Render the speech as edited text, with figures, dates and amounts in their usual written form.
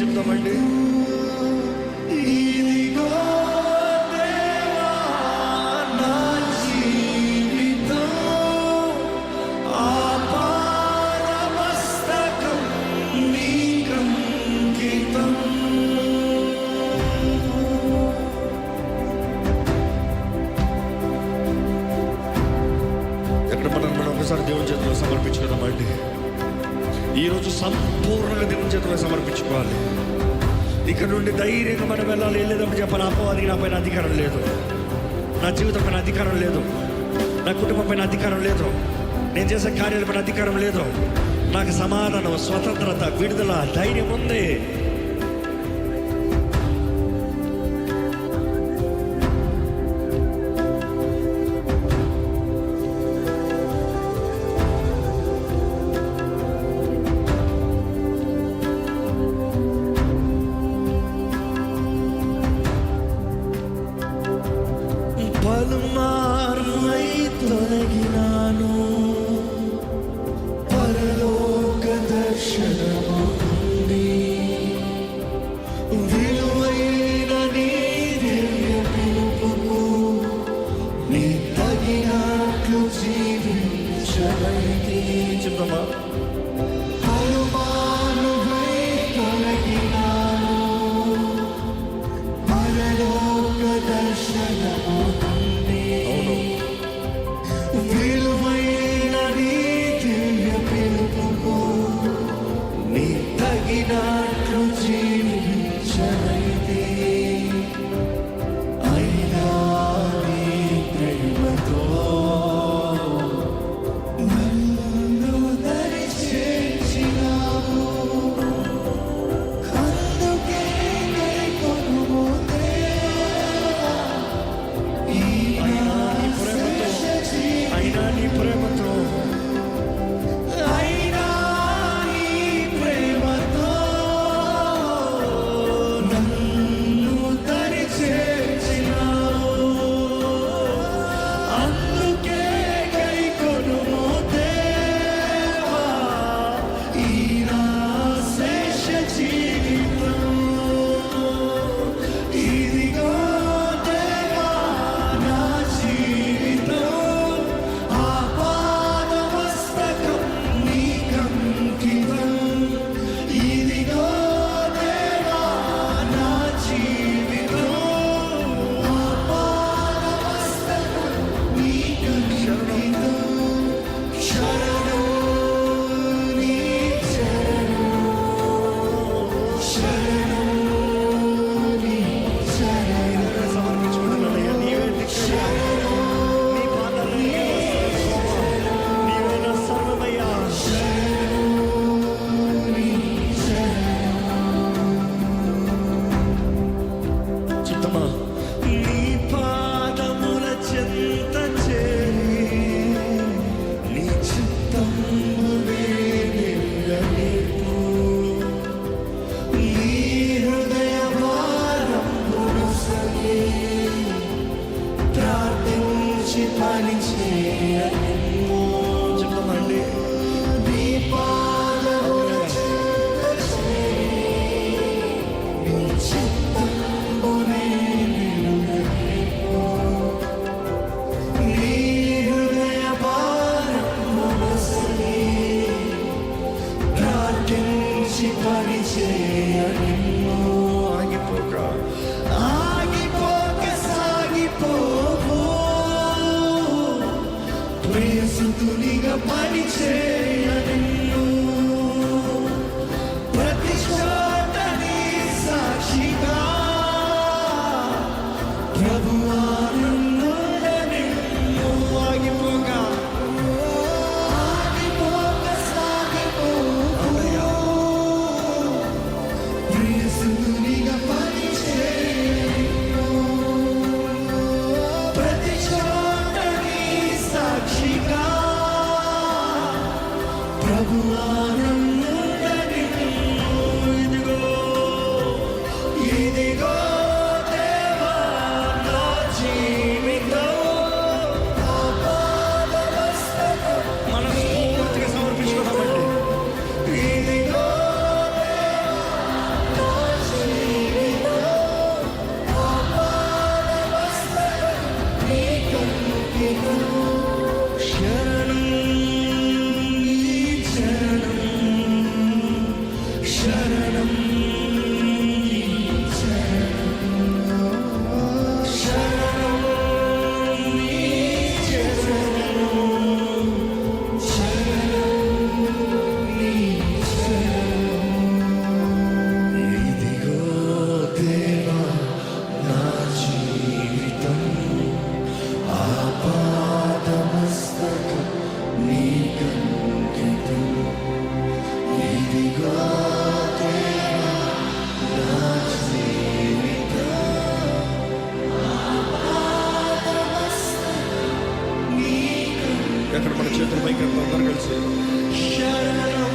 చెప్తామండి. దేవుని చేతిలో సమర్పించుకున్నామండి. ఈరోజు సంపూర్ణంగా దేవుని చేతిలో సమర్పించుకోవాలి. ఇక్కడ నుండి ధైర్యంగా మనం వెళ్ళాలి. లేదంటే చెప్పాలి, అపవాదికి నా పైన అధికారం లేదు, నా జీవితం పైన అధికారం లేదు, నా కుటుంబం పైన అధికారం లేదు, నేను చేసే కార్యాల పైన అధికారం లేదు. నాకు సమాధానం, స్వతంత్రత, విడుదల, ధైర్యం ఉంది. పలుమార్లై తొలగినాను, పరలోక దర్శనము నుండి విలువైన నీ దివ్య పిలుపుకు నీ తగినట్లు జీవించవైతే. చెప్తామా? పలుమార్లై తొలగినాను, పరలోక దర్శనము విలువైన నీ దివ్య పిలుపుకు నీ తగినట్లు జీవించవైతే. అయినా నీ ప్రేమతో నన్ను దరి చేర్చినావు, అందుకే కైకొనుము దేవా. అయినా నీ ప్రేమతో, అయినా నీ ప్రేమతో నన్ను దరి చేర్చినావు, అందుకే కైకొనుము దేవా. ఈ నా శేష జీవితం ఇదిగో దేవా, నా జీవితం చెప్తామండి. ఆగిపోక సాగిపోవు, ప్రియసుతునిగా పనిచేయ నిన్ను, ప్రతి చోట నీ సాక్షిగా ప్రభువా నన్నుండ నిన్ను. ఆగిపోక సాగిపోవు, ప్రియసుతునిగా పనిచేయ నిన్ను, ప్రతి చోట నీ సాక్షిగా శరణం ఇదిగో దేవా నా జీవితం ఆపాదమస్తకం నీకంకితం ఇదిగో దేవా నా జీవితం ఆపాదమస్తకం నీకంకితం ఎక్కడ మన చేతుల పైకి అందరూ కలిసి శరణం